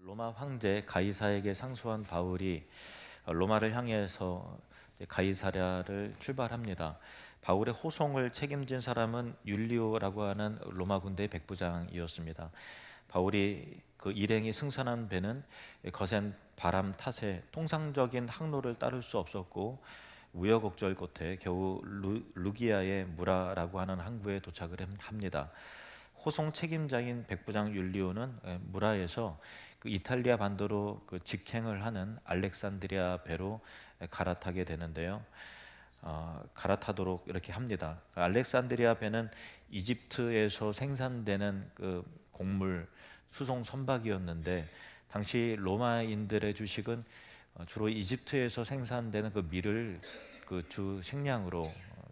로마 황제 가이사에게 상소한 바울이 로마를 향해서 가이사랴를 출발합니다. 바울의 호송을 책임진 사람은 율리오라고 하는 로마 군대의 백부장이었습니다. 바울이 그 일행이 승선한 배는 거센 바람 탓에 통상적인 항로를 따를 수 없었고 우여곡절 끝에 겨우 루기아의 무라라고 하는 항구에 도착을 합니다. 호송 책임자인 백부장 율리오는 무라에서 그 이탈리아 반도로 그 직행을 하는 알렉산드리아 배로 갈아타게 되는데요. 갈아타도록 이렇게 합니다. 알렉산드리아 배는 이집트에서 생산되는 그 곡물 수송 선박이었는데 당시 로마인들의 주식은 주로 이집트에서 생산되는 그 밀을 그 주 식량으로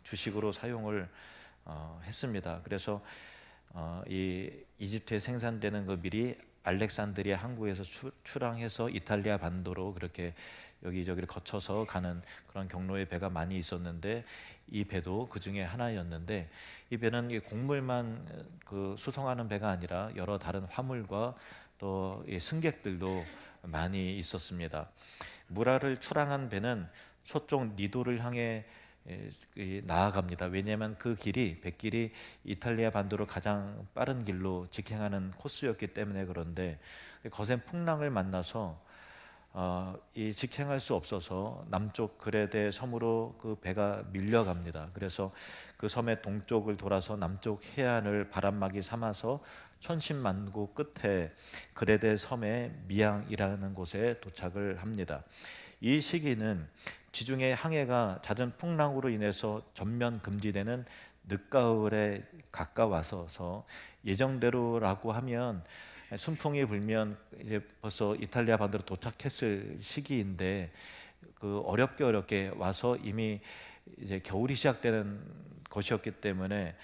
주식으로 사용을 했습니다. 그래서 이 이집트에 생산되는 그 밀이 알렉산드리아 항구에서 출항해서 이탈리아 반도로 그렇게 여기저기를 거쳐서 가는 그런 경로의 배가 많이 있었는데 이 배도 그 중에 하나였는데 이 배는 이 곡물만 그 수송하는 배가 아니라 여러 다른 화물과 또 이 승객들도 많이 있었습니다. 무라를 출항한 배는 서쪽 니도를 향해 나아갑니다. 왜냐하면 그 길이 백길이 이탈리아 반도로 가장 빠른 길로 직행하는 코스였기 때문에. 그런데 거센 풍랑을 만나서 이 직행할 수 없어서 남쪽 그레데 섬으로 그 배가 밀려갑니다. 그래서 그 섬의 동쪽을 돌아서 남쪽 해안을 바람막이 삼아서 천신만고 끝에 그레데 섬의 미양이라는 곳에 도착을 합니다. 이 시기는 지중해 항해가 잦은 풍랑으로 인해서 전면 금지되는 늦가을에 가까워서 예정대로라고 하면 순풍이 불면 이제 벌써 이탈리아 반도로 도착했을 시기인데 그 어렵게 와서 이미 이제 겨울이 시작되는 것이었기 때문에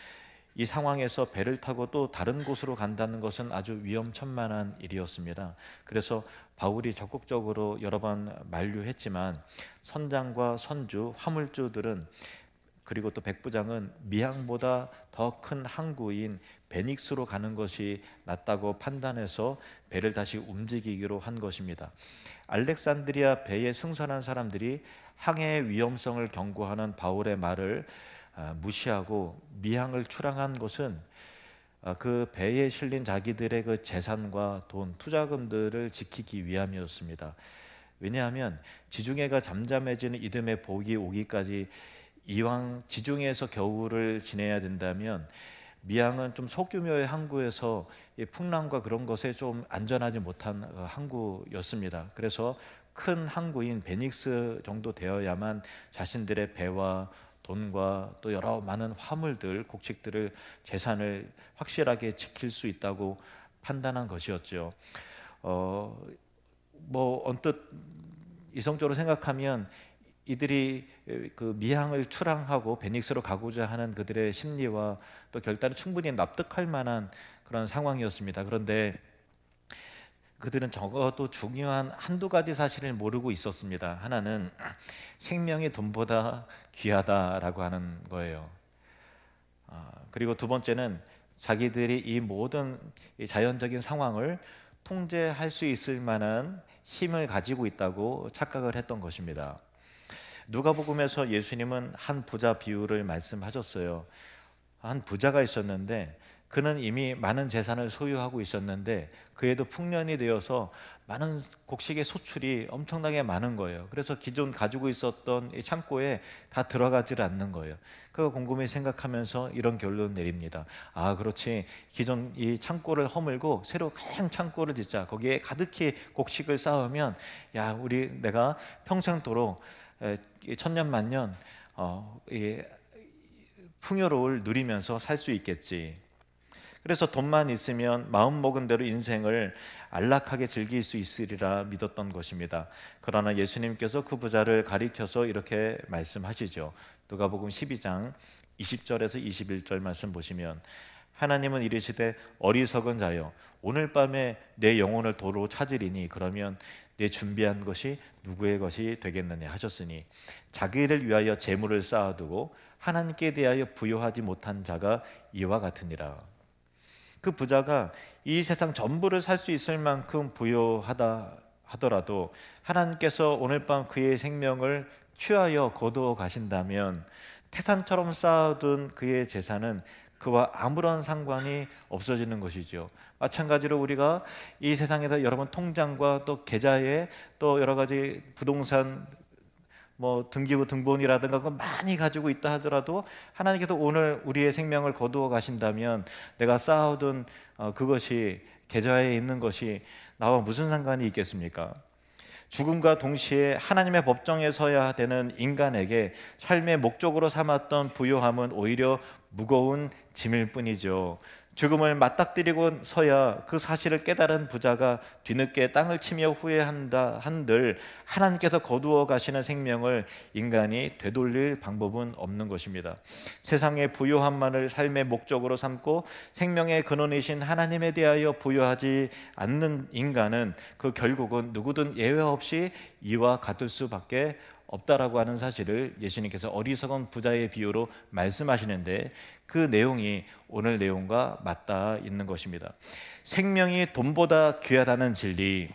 이 상황에서 배를 타고 또 다른 곳으로 간다는 것은 아주 위험천만한 일이었습니다. 그래서 바울이 적극적으로 여러 번 만류했지만 선장과 선주, 화물주들은 그리고 또 백부장은 미항보다 더 큰 항구인 베닉스로 가는 것이 낫다고 판단해서 배를 다시 움직이기로 한 것입니다. 알렉산드리아 배에 승선한 사람들이 항해의 위험성을 경고하는 바울의 말을 무시하고 미항을 출항한 것은 그 배에 실린 자기들의 그 재산과 돈, 투자금들을 지키기 위함이었습니다. 왜냐하면 지중해가 잠잠해지는 이듬해 복이 오기까지 이왕 지중해에서 겨울을 지내야 된다면 미항은 좀 소규모의 항구에서 풍랑과 그런 것에 좀 안전하지 못한 항구였습니다. 그래서 큰 항구인 베닉스 정도 되어야만 자신들의 배와 돈과 또 여러 많은 화물들, 곡식들을 재산을 확실하게 지킬 수 있다고 판단한 것이었죠. 뭐 언뜻 이성적으로 생각하면 이들이 그 미항을 출항하고 베닉스로 가고자 하는 그들의 심리와 또 결단을 충분히 납득할 만한 그런 상황이었습니다. 그런데 그들은 적어도 중요한 한두 가지 사실을 모르고 있었습니다. 하나는 생명이 돈보다 귀하다라고 하는 거예요. 그리고 두 번째는 자기들이 이 모든 자연적인 상황을 통제할 수 있을 만한 힘을 가지고 있다고 착각을 했던 것입니다. 누가복음에서 예수님은 한 부자 비유를 말씀하셨어요. 한 부자가 있었는데 그는 이미 많은 재산을 소유하고 있었는데 그에도 풍년이 되어서 많은 곡식의 소출이 엄청나게 많은 거예요. 그래서 기존 가지고 있었던 이 창고에 다 들어가질 않는 거예요. 그거 곰곰이 생각하면서 이런 결론 내립니다. 아, 그렇지. 기존 이 창고를 허물고 새로 큰 창고를 짓자. 거기에 가득히 곡식을 쌓으면 야, 내가 평생도록 천년만년 풍요로움을 누리면서 살 수 있겠지. 그래서 돈만 있으면 마음먹은 대로 인생을 안락하게 즐길 수 있으리라 믿었던 것입니다. 그러나 예수님께서 그 부자를 가리켜서 이렇게 말씀하시죠. 누가복음 12장 20절에서 21절 말씀 보시면 하나님은 이르시되 어리석은 자여 오늘 밤에 내 영혼을 도로 찾으리니 그러면 내 준비한 것이 누구의 것이 되겠느냐 하셨으니 자기를 위하여 재물을 쌓아두고 하나님께 대하여 부여하지 못한 자가 이와 같으니라. 그 부자가 이 세상 전부를 살 수 있을 만큼 부유하다 하더라도 하나님께서 오늘 밤 그의 생명을 취하여 거두어 가신다면 태산처럼 쌓아둔 그의 재산은 그와 아무런 상관이 없어지는 것이죠. 마찬가지로 우리가 이 세상에서 여러분 통장과 또 계좌에 또 여러 가지 부동산 등기부 등본이라든가 그거 많이 가지고 있다 하더라도 하나님께서 오늘 우리의 생명을 거두어 가신다면 내가 쌓아둔 그것이 계좌에 있는 것이 나와 무슨 상관이 있겠습니까? 죽음과 동시에 하나님의 법정에 서야 되는 인간에게 삶의 목적으로 삼았던 부요함은 오히려 무거운 짐일 뿐이죠. 죽음을 맞닥뜨리고 서야 그 사실을 깨달은 부자가 뒤늦게 땅을 치며 후회한다 한들 하나님께서 거두어 가시는 생명을 인간이 되돌릴 방법은 없는 것입니다. 세상의 부요함만을 삶의 목적으로 삼고 생명의 근원이신 하나님에 대하여 부요하지 않는 인간은 그 결국은 누구든 예외 없이 이와 같을 수밖에 없다라고 하는 사실을 예수님께서 어리석은 부자의 비유로 말씀하시는데 그 내용이 오늘 내용과 맞닿아 있는 것입니다. 생명이 돈보다 귀하다는 진리,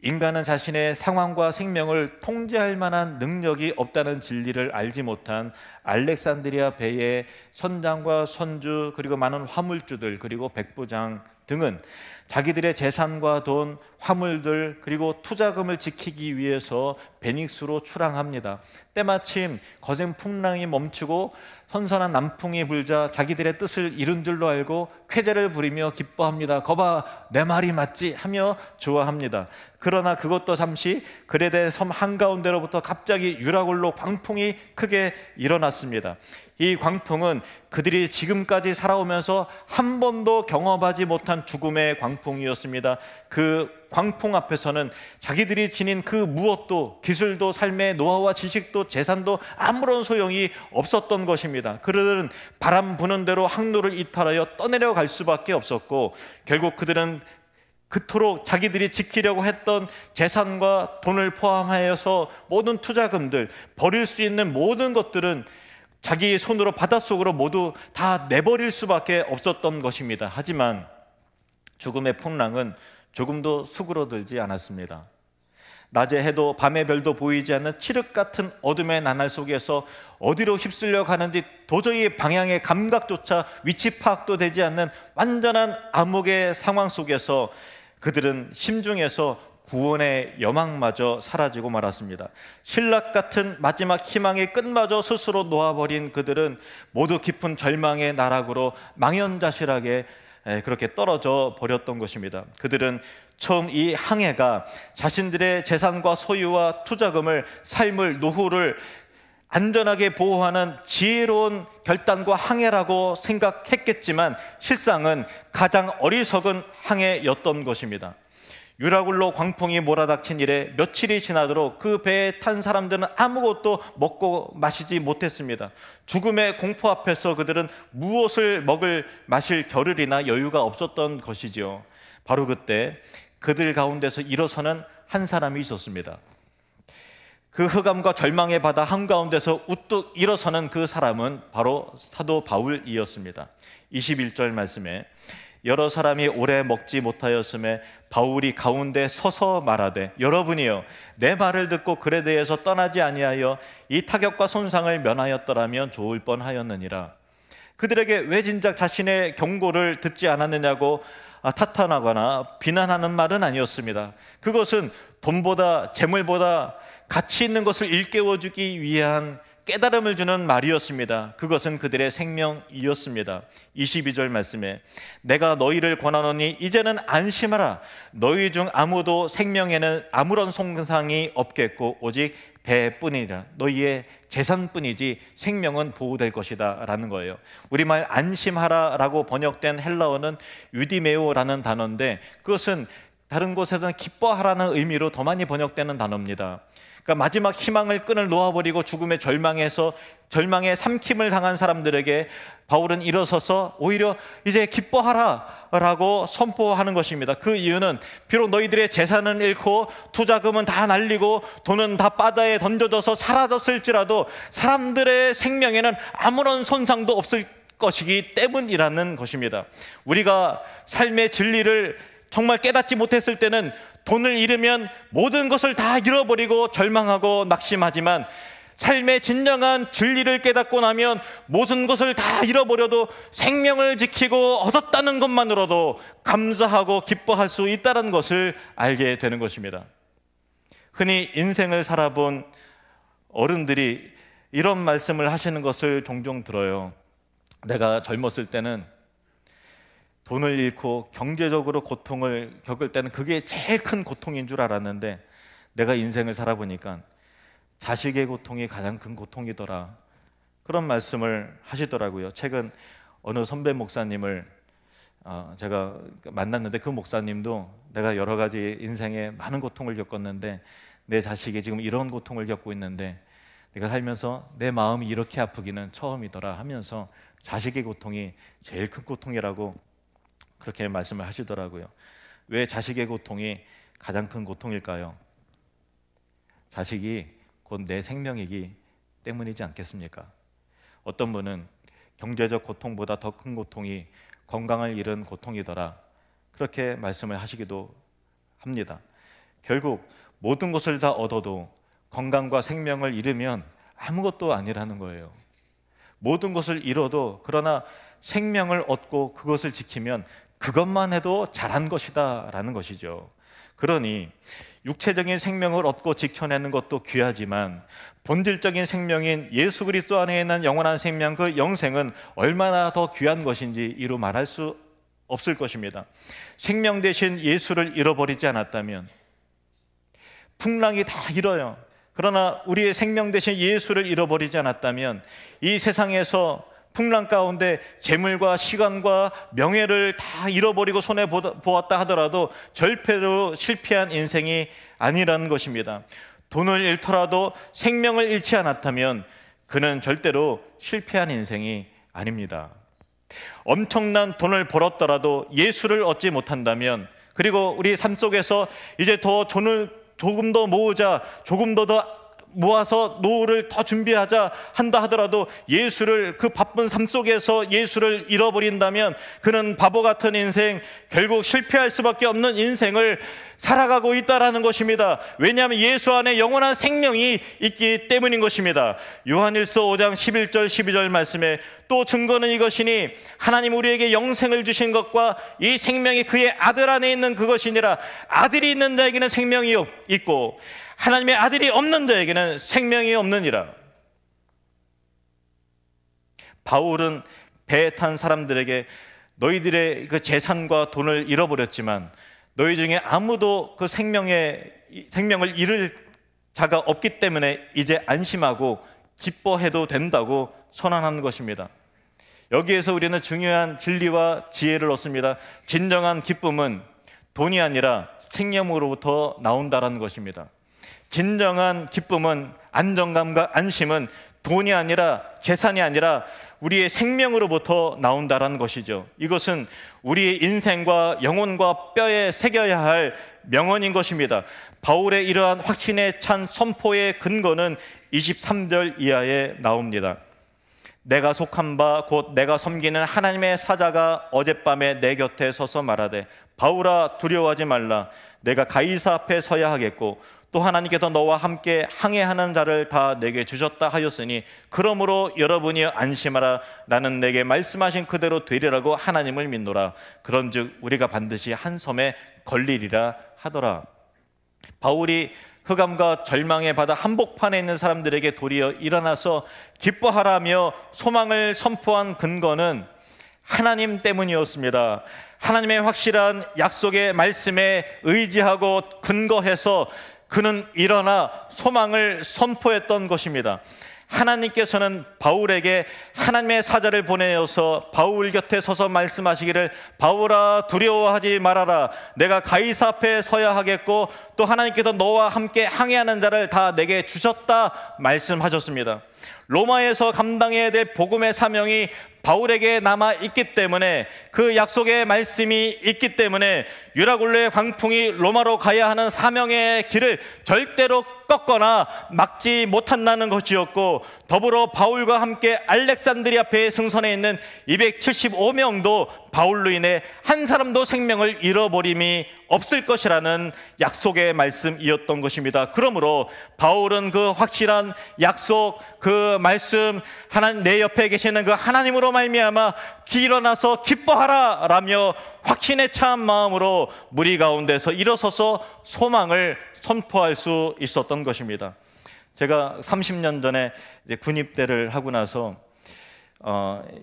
인간은 자신의 상황과 생명을 통제할 만한 능력이 없다는 진리를 알지 못한 알렉산드리아 배의 선장과 선주 그리고 많은 화물주들 그리고 백부장 등은 자기들의 재산과 돈, 화물들 그리고 투자금을 지키기 위해서 베닉스로 출항합니다. 때마침 거센 풍랑이 멈추고 선선한 남풍이 불자 자기들의 뜻을 이룬 줄로 알고 쾌재를 부리며 기뻐합니다. 거봐 내 말이 맞지 하며 좋아합니다. 그러나 그것도 잠시 그레데 섬 한가운데로부터 갑자기 유라굴로 광풍이 크게 일어났습니다. 이 광풍은 그들이 지금까지 살아오면서 한 번도 경험하지 못한 죽음의 광풍이었습니다. 그 광풍 앞에서는 자기들이 지닌 그 무엇도 기술도 삶의 노하우와 지식도 재산도 아무런 소용이 없었던 것입니다. 그들은 바람 부는 대로 항로를 이탈하여 떠내려갈 수밖에 없었고 결국 그들은 그토록 자기들이 지키려고 했던 재산과 돈을 포함하여서 모든 투자금들 버릴 수 있는 모든 것들은 자기 손으로 바닷속으로 모두 다 내버릴 수밖에 없었던 것입니다. 하지만 죽음의 풍랑은 조금도 수그러들지 않았습니다. 낮의 해도 밤의 별도 보이지 않는 칠흑 같은 어둠의 나날 속에서 어디로 휩쓸려 가는지 도저히 방향의 감각조차 위치 파악도 되지 않는 완전한 암흑의 상황 속에서 그들은 심중에서 구원의 여망마저 사라지고 말았습니다. 신락 같은 마지막 희망의 끝마저 스스로 놓아버린 그들은 모두 깊은 절망의 나락으로 망연자실하게 그렇게 떨어져 버렸던 것입니다. 그들은 처음 이 항해가 자신들의 재산과 소유와 투자금을, 삶을, 노후를 안전하게 보호하는 지혜로운 결단과 항해라고 생각했겠지만 실상은 가장 어리석은 항해였던 것입니다. 유라굴로 광풍이 몰아닥친 이래 며칠이 지나도록 그 배에 탄 사람들은 아무것도 먹고 마시지 못했습니다. 죽음의 공포 앞에서 그들은 무엇을 마실 겨를이나 여유가 없었던 것이죠. 바로 그때 그들 가운데서 일어서는 한 사람이 있었습니다. 그 흑암과 절망의 바다 한가운데서 우뚝 일어서는 그 사람은 바로 사도 바울이었습니다. 21절 말씀에 여러 사람이 오래 먹지 못하였음에 바울이 가운데 서서 말하되 여러분이여 내 말을 듣고 그레데에서 떠나지 아니하여 이 타격과 손상을 면하였더라면 좋을 뻔하였느니라. 그들에게 왜 진작 자신의 경고를 듣지 않았느냐고 탓하거나 비난하는 말은 아니었습니다. 그것은 돈보다 재물보다 가치 있는 것을 일깨워주기 위한 깨달음을 주는 말이었습니다. 그것은 그들의 생명이었습니다. 22절 말씀에 내가 너희를 권하노니 이제는 안심하라. 너희 중 아무도 생명에는 아무런 손상이 없겠고 오직 배뿐이라. 너희의 재산뿐이지 생명은 보호될 것이다 라는 거예요. 우리말 안심하라 라고 번역된 헬라어는 유디메오라는 단어인데 그것은 다른 곳에서는 기뻐하라는 의미로 더 많이 번역되는 단어입니다. 그러니까 마지막 희망을 끈을 놓아버리고 죽음의 절망에 삼킴을 당한 사람들에게 바울은 일어서서 오히려 이제 기뻐하라 라고 선포하는 것입니다. 그 이유는 비록 너희들의 재산은 잃고 투자금은 다 날리고 돈은 다 바다에 던져져서 사라졌을지라도 사람들의 생명에는 아무런 손상도 없을 것이기 때문이라는 것입니다. 우리가 삶의 진리를 정말 깨닫지 못했을 때는 돈을 잃으면 모든 것을 다 잃어버리고 절망하고 낙심하지만, 삶의 진정한 진리를 깨닫고 나면 모든 것을 다 잃어버려도 생명을 지키고 얻었다는 것만으로도 감사하고 기뻐할 수 있다는 것을 알게 되는 것입니다. 흔히 인생을 살아본 어른들이 이런 말씀을 하시는 것을 종종 들어요. 내가 젊었을 때는 돈을 잃고 경제적으로 고통을 겪을 때는 그게 제일 큰 고통인 줄 알았는데, 내가 인생을 살아보니까 자식의 고통이 가장 큰 고통이더라, 그런 말씀을 하시더라고요. 최근 어느 선배 목사님을 제가 만났는데, 그 목사님도 내가 여러 가지 인생에 많은 고통을 겪었는데 내 자식이 지금 이런 고통을 겪고 있는데 내가 살면서 내 마음이 이렇게 아프기는 처음이더라 하면서 자식의 고통이 제일 큰 고통이라고 그렇게 말씀을 하시더라고요. 왜 자식의 고통이 가장 큰 고통일까요? 자식이 곧 내 생명이기 때문이지 않겠습니까? 어떤 분은 경제적 고통보다 더 큰 고통이 건강을 잃은 고통이더라, 그렇게 말씀을 하시기도 합니다. 결국 모든 것을 다 얻어도 건강과 생명을 잃으면 아무것도 아니라는 거예요. 모든 것을 잃어도 그러나 생명을 얻고 그것을 지키면 그것만 해도 잘한 것이다 라는 것이죠. 그러니 육체적인 생명을 얻고 지켜내는 것도 귀하지만 본질적인 생명인 예수 그리스도 안에 있는 영원한 생명, 그 영생은 얼마나 더 귀한 것인지 이루 말할 수 없을 것입니다. 생명 대신 예수를 잃어버리지 않았다면, 풍랑이 다 잃어요. 그러나 우리의 생명 대신 예수를 잃어버리지 않았다면 이 세상에서 풍랑 가운데 재물과 시간과 명예를 다 잃어버리고 손해보았다 하더라도 절대로 실패한 인생이 아니라는 것입니다. 돈을 잃더라도 생명을 잃지 않았다면 그는 절대로 실패한 인생이 아닙니다. 엄청난 돈을 벌었더라도 예수를 얻지 못한다면, 그리고 우리 삶 속에서 이제 더 돈을 조금 더 모으자, 조금 더 모아서 노후를 더 준비하자 한다 하더라도 예수를, 그 바쁜 삶 속에서 예수를 잃어버린다면 그는 바보 같은 인생, 결국 실패할 수밖에 없는 인생을 살아가고 있다라는 것입니다. 왜냐하면 예수 안에 영원한 생명이 있기 때문인 것입니다. 요한일서 5장 11절 12절 말씀에 또 증거는 이것이니 하나님 우리에게 영생을 주신 것과 이 생명이 그의 아들 안에 있는 그것이니라. 아들이 있는 자에게는 생명이 있고 하나님의 아들이 없는 자에게는 생명이 없느니라. 바울은 배에 탄 사람들에게 너희들의 그 재산과 돈을 잃어버렸지만 너희 중에 아무도 그 생명을 잃을 자가 없기 때문에 이제 안심하고 기뻐해도 된다고 선언하는 것입니다. 여기에서 우리는 중요한 진리와 지혜를 얻습니다. 진정한 기쁨은 돈이 아니라 생명으로부터 나온다는 것입니다. 진정한 기쁨은, 안정감과 안심은 돈이 아니라, 재산이 아니라 우리의 생명으로부터 나온다는 것이죠. 이것은 우리의 인생과 영혼과 뼈에 새겨야 할 명언인 것입니다. 바울의 이러한 확신에 찬 선포의 근거는 23절 이하에 나옵니다. 내가 속한 바 곧 내가 섬기는 하나님의 사자가 어젯밤에 내 곁에 서서 말하되 바울아 두려워하지 말라. 내가 가이사 앞에 서야 하겠고 또 하나님께서 너와 함께 항해하는 자를 다 내게 주셨다 하였으니 그러므로 여러분이 안심하라. 나는 내게 말씀하신 그대로 되리라고 하나님을 믿노라. 그런즉 우리가 반드시 한 섬에 걸리리라 하더라. 바울이 흑암과 절망의 바다 한복판에 있는 사람들에게 도리어 일어나서 기뻐하라며 소망을 선포한 근거는 하나님 때문이었습니다. 하나님의 확실한 약속의 말씀에 의지하고 근거해서 그는 일어나 소망을 선포했던 것입니다. 하나님께서는 바울에게 하나님의 사자를 보내어서 바울 곁에 서서 말씀하시기를 바울아 두려워하지 말아라. 내가 가이사 앞에 서야 하겠고 또 하나님께서 너와 함께 항해하는 자를 다 내게 주셨다 말씀하셨습니다. 로마에서 감당해야 될 복음의 사명이 바울에게 남아 있기 때문에, 그 약속의 말씀이 있기 때문에 유라굴레의 광풍이 로마로 가야 하는 사명의 길을 절대로 꺾거나 막지 못한다는 것이었고, 더불어 바울과 함께 알렉산드리아 배에 승선해 있는 275명도 바울로 인해 한 사람도 생명을 잃어버림이 없을 것이라는 약속의 말씀이었던 것입니다. 그러므로 바울은 그 확실한 약속, 그 말씀, 하나님 내 옆에 계시는 그 하나님으로 말미암아 일어나서 기뻐하라 라며 확신에 찬 마음으로 무리 가운데서 일어서서 소망을 선포할 수 있었던 것입니다. 제가 30년 전에 이제 군입대를 하고 나서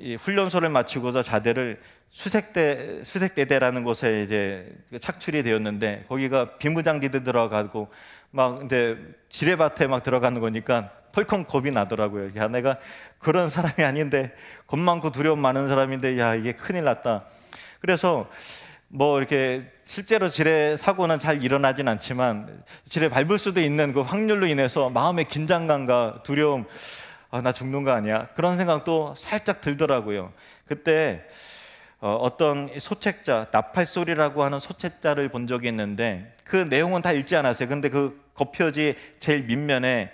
이 훈련소를 마치고서 자대를 수색대대라는 곳에 이제 착출이 되었는데, 거기가 비무장지대 들어가고 막 이제 지뢰밭에 막 들어가는 거니까 덜컹 겁이 나더라고요. 야, 내가 그런 사람이 아닌데, 겁 많고 두려움 많은 사람인데, 야, 이게 큰일 났다. 그래서 뭐 이렇게 실제로 지뢰 사고는 잘 일어나진 않지만 지뢰 밟을 수도 있는 그 확률로 인해서 마음의 긴장감과 두려움, 나 죽는 거 아니야? 그런 생각도 살짝 들더라고요. 그때 어떤 소책자, 나팔소리라고 하는 소책자를 본 적이 있는데, 그 내용은 다 읽지 않았어요. 근데 그 겉표지 제일 밑면에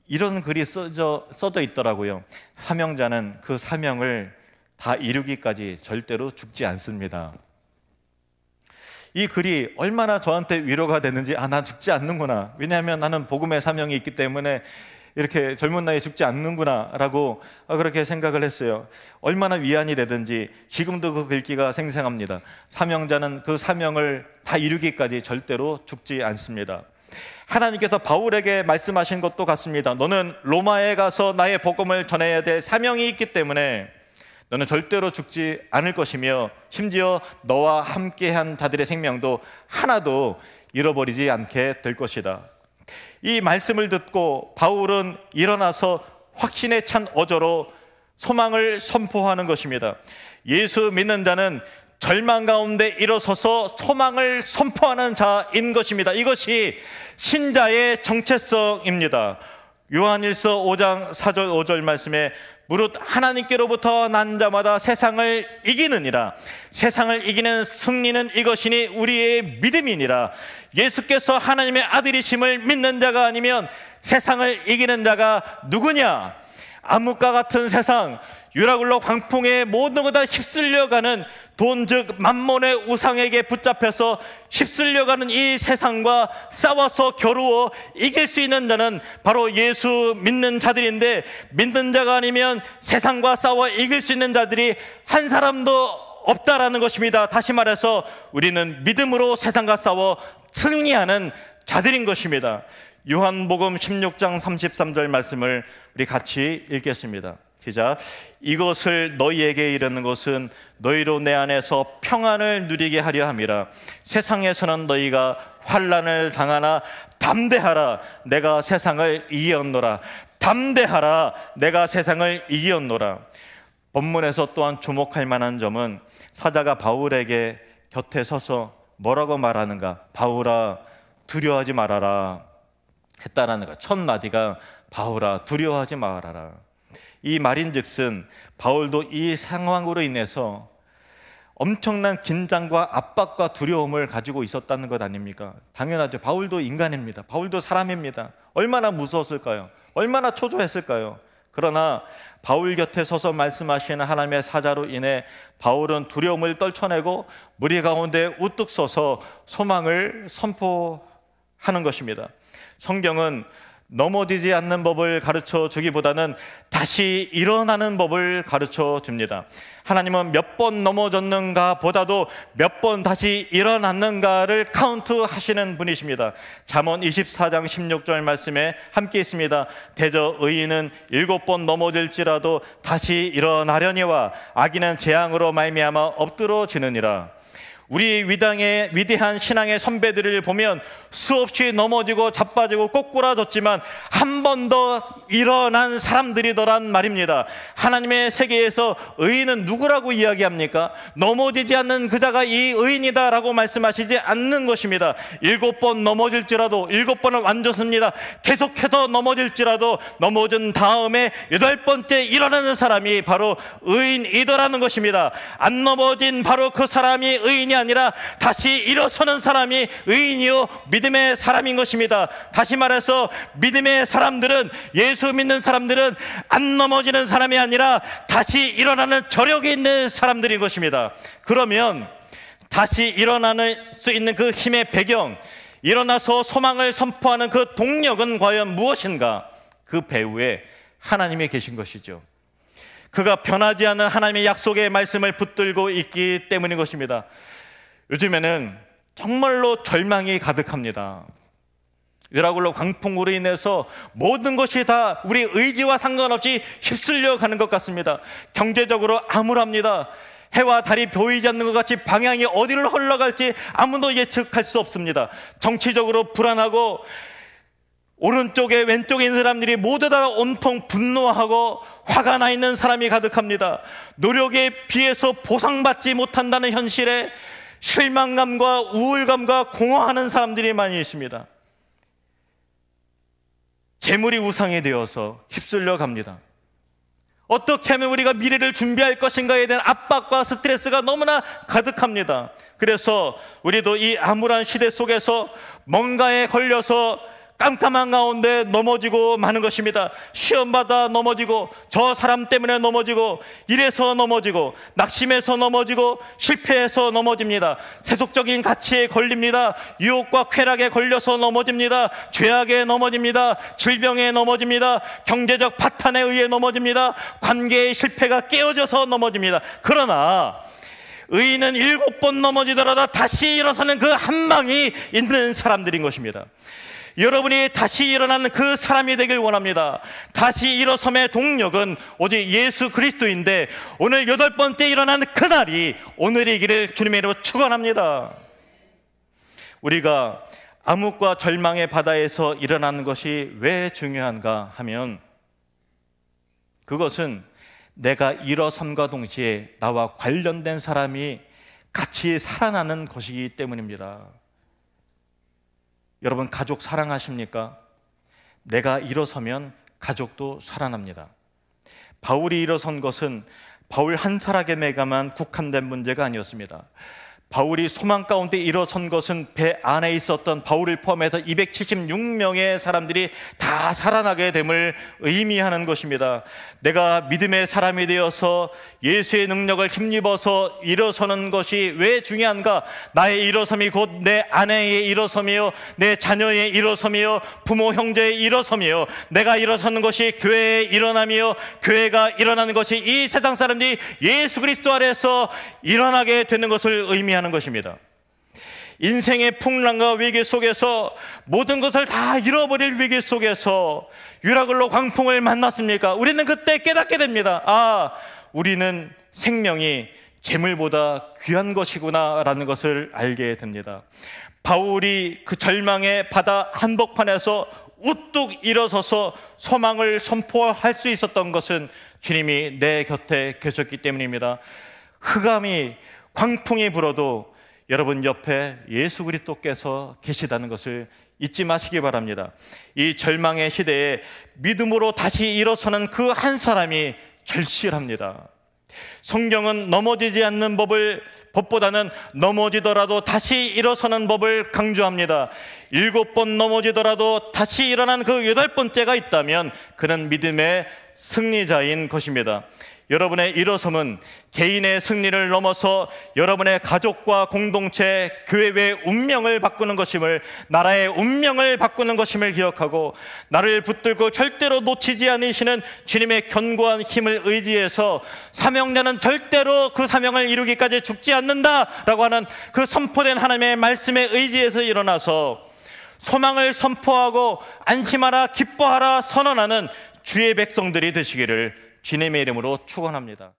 이런 글이 써져 있더라고요. 사명자는 그 사명을 다 이루기까지 절대로 죽지 않습니다. 이 글이 얼마나 저한테 위로가 되는지, 난 죽지 않는구나. 왜냐하면 나는 복음의 사명이 있기 때문에 이렇게 젊은 나이에 죽지 않는구나 라고 그렇게 생각을 했어요. 얼마나 위안이 되든지 지금도 그 글귀가 생생합니다. 사명자는 그 사명을 다 이루기까지 절대로 죽지 않습니다. 하나님께서 바울에게 말씀하신 것도 같습니다. 너는 로마에 가서 나의 복음을 전해야 될 사명이 있기 때문에 너는 절대로 죽지 않을 것이며, 심지어 너와 함께한 자들의 생명도 하나도 잃어버리지 않게 될 것이다. 이 말씀을 듣고 바울은 일어나서 확신에 찬 어조로 소망을 선포하는 것입니다. 예수 믿는 자는 절망 가운데 일어서서 소망을 선포하는 자인 것입니다. 이것이 신자의 정체성입니다. 요한일서 5장 4절 5절 말씀에 무릇 하나님께로부터 난 자마다 세상을 이기느니라. 세상을 이기는 승리는 이것이니 우리의 믿음이니라. 예수께서 하나님의 아들이심을 믿는 자가 아니면 세상을 이기는 자가 누구냐? 암흑과 같은 세상, 유라굴로 광풍에 모든 것을 휩쓸려가는 돈 즉 만몬의 우상에게 붙잡혀서 휩쓸려가는 이 세상과 싸워서 겨루어 이길 수 있는 자는 바로 예수 믿는 자들인데, 믿는 자가 아니면 세상과 싸워 이길 수 있는 자들이 한 사람도 없다라는 것입니다. 다시 말해서 우리는 믿음으로 세상과 싸워 승리하는 자들인 것입니다. 요한복음 16장 33절 말씀을 우리 같이 읽겠습니다. 시작. 이것을 너희에게 이르는 것은 너희로 내 안에서 평안을 누리게 하려 함이라. 세상에서는 너희가 환난을 당하나 담대하라. 내가 세상을 이겼노라. 담대하라. 내가 세상을 이겼노라. 본문에서 또한 주목할 만한 점은 사자가 바울에게 곁에 서서 뭐라고 말하는가? 바울아, 두려워하지 말아라 했다라는 것. 첫 마디가 바울아, 두려워하지 말아라. 이 말인즉슨 바울도 이 상황으로 인해서 엄청난 긴장과 압박과 두려움을 가지고 있었다는 것 아닙니까? 당연하죠. 바울도 인간입니다. 바울도 사람입니다. 얼마나 무서웠을까요? 얼마나 초조했을까요? 그러나 바울 곁에 서서 말씀하시는 하나님의 사자로 인해 바울은 두려움을 떨쳐내고 무리 가운데 우뚝 서서 소망을 선포하는 것입니다. 성경은 넘어지지 않는 법을 가르쳐 주기보다는 다시 일어나는 법을 가르쳐 줍니다. 하나님은 몇 번 넘어졌는가 보다도 몇 번 다시 일어났는가를 카운트 하시는 분이십니다. 잠언 24장 16절 말씀에 함께 있습니다. 대저 의인은 7번 넘어질지라도 다시 일어나려니와 악인은 재앙으로 말미암아 엎드러지느니라. 우리 위대한 신앙의 선배들을 보면 수없이 넘어지고 자빠지고 꼬꾸라졌지만 한 번 더 일어난 사람들이더란 말입니다. 하나님의 세계에서 의인은 누구라고 이야기합니까? 넘어지지 않는 그자가 이 의인이다라고 말씀하시지 않는 것입니다. 7번 넘어질지라도 7번을 완전습니다. 계속해서 넘어질지라도 넘어진 다음에 8번째 일어나는 사람이 바로 의인이더라는 것입니다. 안 넘어진 바로 그 사람이 의인이 아니라 다시 일어서는 사람이 의인이요 믿음의 사람인 것입니다. 다시 말해서 믿음의 사람들은, 예수 믿는 사람들은 안 넘어지는 사람이 아니라 다시 일어나는 저력이 있는 사람들인 것입니다. 그러면 다시 일어나는 수 있는 그 힘의 배경, 일어나서 소망을 선포하는 그 동력은 과연 무엇인가? 그 배후에 하나님이 계신 것이죠. 그가 변하지 않는 하나님의 약속의 말씀을 붙들고 있기 때문인 것입니다. 요즘에는 정말로 절망이 가득합니다. 유라굴로 광풍으로 인해서 모든 것이 다 우리 의지와 상관없이 휩쓸려 가는 것 같습니다. 경제적으로 암울합니다. 해와 달이 보이지 않는 것 같이 방향이 어디를 흘러갈지 아무도 예측할 수 없습니다. 정치적으로 불안하고, 오른쪽에 왼쪽에 있는 사람들이 모두 다 온통 분노하고 화가 나 있는 사람이 가득합니다. 노력에 비해서 보상받지 못한다는 현실에 실망감과 우울감과 공허하는 사람들이 많이 있습니다. 재물이 우상이 되어서 휩쓸려 갑니다. 어떻게 하면 우리가 미래를 준비할 것인가에 대한 압박과 스트레스가 너무나 가득합니다. 그래서 우리도 이 암울한 시대 속에서 뭔가에 걸려서 깜깜한 가운데 넘어지고 마는 것입니다. 시험받아 넘어지고, 저 사람 때문에 넘어지고, 이래서 넘어지고, 낙심해서 넘어지고, 실패해서 넘어집니다. 세속적인 가치에 걸립니다. 유혹과 쾌락에 걸려서 넘어집니다. 죄악에 넘어집니다. 질병에 넘어집니다. 경제적 파탄에 의해 넘어집니다. 관계의 실패가 깨어져서 넘어집니다. 그러나 의인은 7번 넘어지더라도 다시 일어서는 그 한방이 있는 사람들인 것입니다. 여러분이 다시 일어나는 그 사람이 되길 원합니다. 다시 일어섬의 동력은 오직 예수 그리스도인데, 오늘 8번째 일어나는 그날이 오늘이기를 주님의 이름으로 축원합니다. 우리가 암흑과 절망의 바다에서 일어나는 것이 왜 중요한가 하면, 그것은 내가 일어섬과 동시에 나와 관련된 사람이 같이 살아나는 것이기 때문입니다. 여러분, 가족 사랑하십니까? 내가 일어서면 가족도 살아납니다. 바울이 일어선 것은 바울 한 사람에게만 국한된 문제가 아니었습니다. 바울이 소망 가운데 일어선 것은 배 안에 있었던 바울을 포함해서 276명의 사람들이 다 살아나게 됨을 의미하는 것입니다. 내가 믿음의 사람이 되어서 예수의 능력을 힘입어서 일어서는 것이 왜 중요한가? 나의 일어섬이 곧 내 아내의 일어섬이요, 내 자녀의 일어섬이요, 부모 형제의 일어섬이요, 내가 일어서는 것이 교회의 일어남이요, 교회가 일어나는 것이 이 세상 사람들이 예수 그리스도 아래에서 일어나게 되는 것을 의미하는 것입니다. 인생의 풍랑과 위기 속에서 모든 것을 다 잃어버릴 위기 속에서 유라굴로 광풍을 만났습니까? 우리는 그때 깨닫게 됩니다. 아, 우리는 생명이 재물보다 귀한 것이구나 라는 것을 알게 됩니다. 바울이 그 절망의 바다 한복판에서 우뚝 일어서서 소망을 선포할 수 있었던 것은 주님이 내 곁에 계셨기 때문입니다. 흑암이, 광풍이 불어도 여러분 옆에 예수 그리스도께서 계시다는 것을 잊지 마시기 바랍니다. 이 절망의 시대에 믿음으로 다시 일어서는 그 한 사람이 절실합니다. 성경은 넘어지지 않는 법보다는 넘어지더라도 다시 일어서는 법을 강조합니다. 7번 넘어지더라도 다시 일어난 그 8번째가 있다면 그는 믿음의 승리자인 것입니다. 여러분의 일어섬은 개인의 승리를 넘어서 여러분의 가족과 공동체, 교회의 운명을 바꾸는 것임을, 나라의 운명을 바꾸는 것임을 기억하고, 나를 붙들고 절대로 놓치지 않으시는 주님의 견고한 힘을 의지해서 사명자는 절대로 그 사명을 이루기까지 죽지 않는다라고 하는 그 선포된 하나님의 말씀에 의지해서 일어나서 소망을 선포하고 안심하라, 기뻐하라 선언하는 주의 백성들이 되시기를 주님의 이름으로 축원합니다.